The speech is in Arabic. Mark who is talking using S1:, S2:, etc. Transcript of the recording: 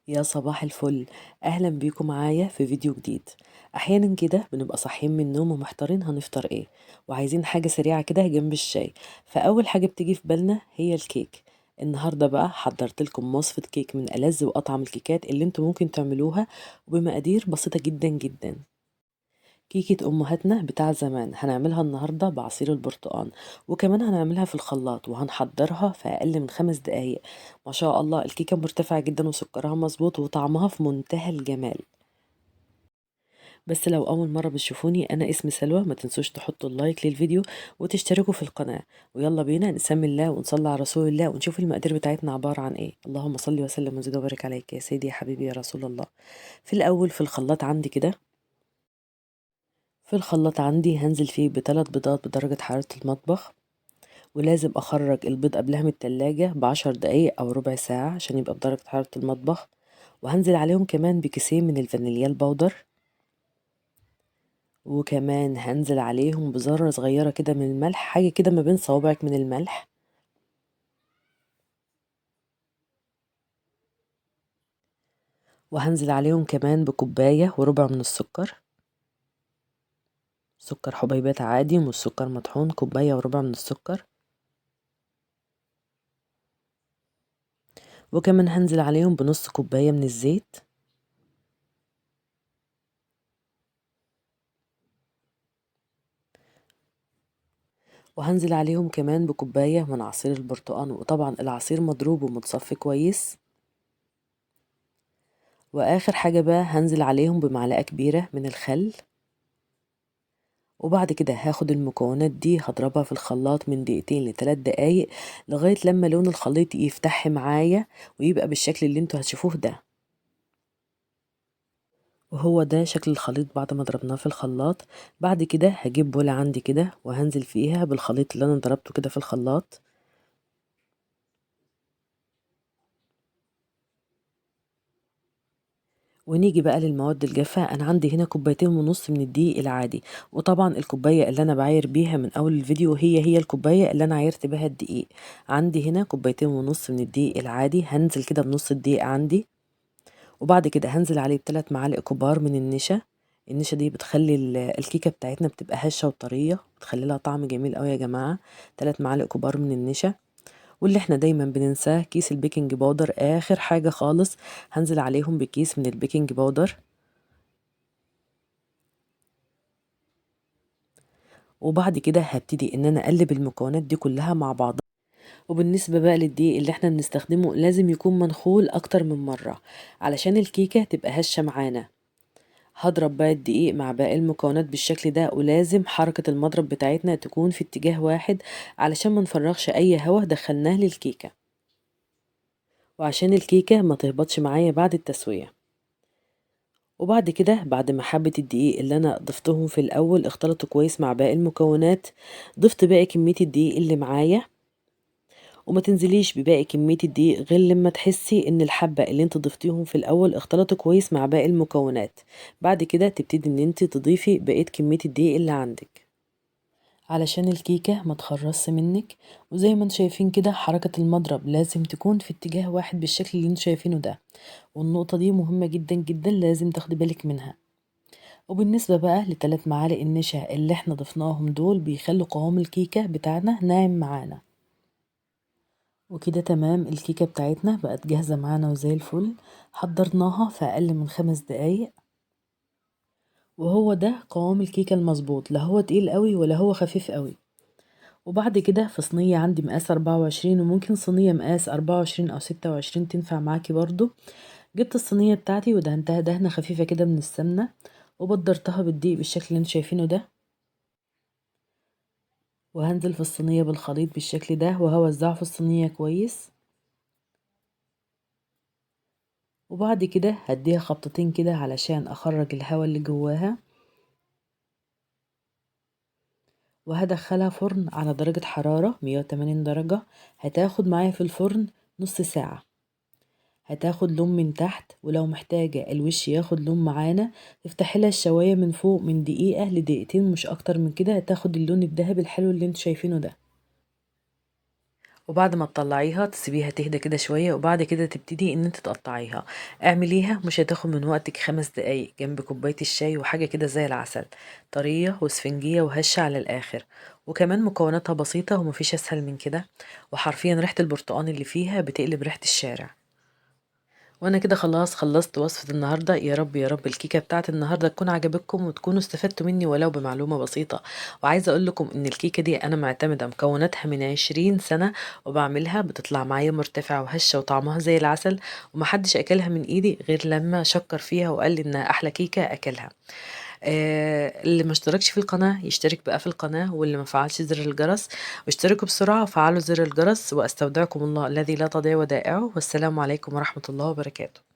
S1: يا صباح الفل. اهلا بيكم معايا في فيديو جديد. احيانا كده بنبقى صاحيين من النوم ومحتارين هنفطر ايه، وعايزين حاجة سريعة كده جنب الشاي. فاول حاجة بتيجي في بالنا هي الكيك. النهاردة بقى حضرت لكم وصفة كيك من ألذ وأطعم الكيكات اللي انتوا ممكن تعملوها، وبمقادير بسيطة جدا جدا. كيكة أمهاتنا بتاع زمان هنعملها النهاردة بعصير البرتقال، وكمان هنعملها في الخلاط وهنحضرها في أقل من 5 دقايق. ما شاء الله الكيكة مرتفعة جدا وسكرها مظبوط وطعمها في منتهى الجمال. بس لو أول مرة بتشوفوني أنا اسمي سلوى، ما تنسوش تحطوا اللايك للفيديو وتشتركوا في القناة. ويلا بينا نسمي الله ونصلي على رسول الله ونشوف المقادير بتاعتنا عبارة عن ايه. اللهم صل وسلم وزد وبارك عليك يا سيدي يا حبيبي يا رسول الله. في الأول في الخلاط عندي كده، في الخلاط عندي هنزل فيه ب3 بيضات بدرجة حرارة المطبخ، ولازم أخرج البيض قبلها من التلاجة ب10 دقايق أو ربع ساعة عشان يبقى بدرجة حرارة المطبخ. وهنزل عليهم كمان بكيسين من الفانيليا البودر، وكمان هنزل عليهم بذرة صغيرة كده من الملح، حاجة كده ما بين صوابعك من الملح. وهنزل عليهم كمان بكوباية وربع من السكر، سكر حبيبات عادي مش سكر مطحون، كوباية وربع من السكر. وكمان هنزل عليهم بنص كوباية من الزيت. وهنزل عليهم كمان بكوباية من عصير البرتقال، وطبعا العصير مضروب ومتصفي كويس. واخر حاجة بقى هنزل عليهم بمعلقة كبيرة من الخل. وبعد كده هاخد المكونات دي هضربها في الخلاط من دقيقتين ل3 دقايق لغاية لما لون الخليط يفتح معايا ويبقى بالشكل اللي انتوا هتشوفوه ده. وهو ده شكل الخليط بعد ما ضربناه في الخلاط. بعد كده هجيب بولة عندي كده وهنزل فيها بالخليط اللي انا ضربته كده في الخلاط. ونيجي بقى للمواد الجافة. أنا عندي هنا كوبايتين ونص من الدقيق العادي، وطبعا الكوباية اللي أنا بعاير بيها من أول الفيديو هي الكوباية اللي أنا عايرت بيها الدقيق. عندي هنا كوبايتين ونص من الدقيق العادي، هنزل كده بنص الدقيق عندي. وبعد كده هنزل عليه ب3 معالق كبار من النشا. النشا دي بتخلي الكيكة بتاعتنا بتبقى هشة وطرية، بتخلي لها طعم جميل قوي يا جماعة. 3 معالق كبار من النشا. واللي احنا دايما بننساه كيس البيكنج باودر، آخر حاجة خالص هنزل عليهم بكيس من البيكنج باودر. وبعد كده هبتدي ان انا اقلب المكونات دي كلها مع بعض. وبالنسبة بقى للدقيق اللي احنا بنستخدمه لازم يكون منخول اكتر من مرة علشان الكيكة تبقى هشة معانا. هضرب بقى الدقيق مع باقي المكونات بالشكل ده، ولازم حركة المضرب بتاعتنا تكون في اتجاه واحد علشان ما نفرغش اي هوا دخلناه للكيكة، وعشان الكيكة ما تهبطش معايا بعد التسوية. وبعد كده بعد ما حبة الدقيق اللي انا ضفتهم في الاول اختلطوا كويس مع باقي المكونات، ضفت باقي كمية الدقيق اللي معايا. وما تنزليش بباقي كمية الدقيق غير لما تحسي ان الحبة اللي انت ضفتيهم في الاول اختلطوا كويس مع باقي المكونات. بعد كده تبتدي ان انت تضيفي بقية كمية الدقيق اللي عندك علشان الكيكة ما تخرصش منك. وزي ما انتم شايفين كده حركة المضرب لازم تكون في اتجاه واحد بالشكل اللي انتم شايفينه ده. والنقطة دي مهمة جدا جدا لازم تاخدي بالك منها. وبالنسبة بقى ل3 معالق النشا اللي احنا ضفناهم دول بيخلوا قوام الكيكة بتاعنا ناعم معانا. وكده تمام، الكيكة بتاعتنا بقت جاهزة معانا وزي الفل. حضرناها في أقل من 5 دقايق. وهو ده قوام الكيكة المظبوط، لا هو تقيل قوي ولا هو خفيف قوي. وبعد كده في صينية عندي مقاس 24، وممكن صينية مقاس 24 أو 26 تنفع معاكي برضو. جبت الصينية بتاعتي ودهنتها دهنة خفيفة كده من السمنة، وبدرتها بالدقيق بالشكل اللي انتوا شايفينه ده. وهنزل في الصينية بالخليط بالشكل ده وهوزعه في الصينية كويس. وبعد كده هديها خبطتين كده علشان اخرج الهواء اللي جواها. وهدخلها فرن على درجة حرارة 180 درجة. هتاخد معايا في الفرن نص ساعة. هتاخد لون من تحت، ولو محتاجة الوش ياخد لون معانا تفتحي لها الشواية من فوق من دقيقة لدقيقتين مش اكتر من كده، هتاخد اللون الذهبي الحلو اللي انتوا شايفينه ده. وبعد ما تطلعيها تسيبيها تهدى كده شوية، وبعد كده تبتدي ان انت تقطعيها. اعمليها مش هتاخد من وقتك 5 دقايق جنب كوباية الشاي وحاجة كده زي العسل، طرية وسفنجية وهشة على الآخر. وكمان مكوناتها بسيطة ومفيش أسهل من كده، وحرفيا ريحة البرتقان اللي فيها بتقلب ريحة الشارع. وانا كده خلاص خلصت وصفة النهاردة. يا رب يا رب الكيكة بتاعت النهاردة تكون عجبتكم وتكونوا استفدتوا مني ولو بمعلومة بسيطة. وعايزة اقول لكم ان الكيكة دي انا معتمدة مكوناتها من 20 سنة، وبعملها بتطلع معايا مرتفعة وهشة وطعمها زي العسل، ومحدش اكلها من ايدي غير لما شكر فيها وقال لي انها احلى كيكة اكلها. اللي ما اشتركش في القناة يشترك بقى في القناة، واللي ما فعلش زر الجرس واشتركوا بسرعة وفعلوا زر الجرس. واستودعكم الله الذي لا تضيع ودائعه، والسلام عليكم ورحمة الله وبركاته.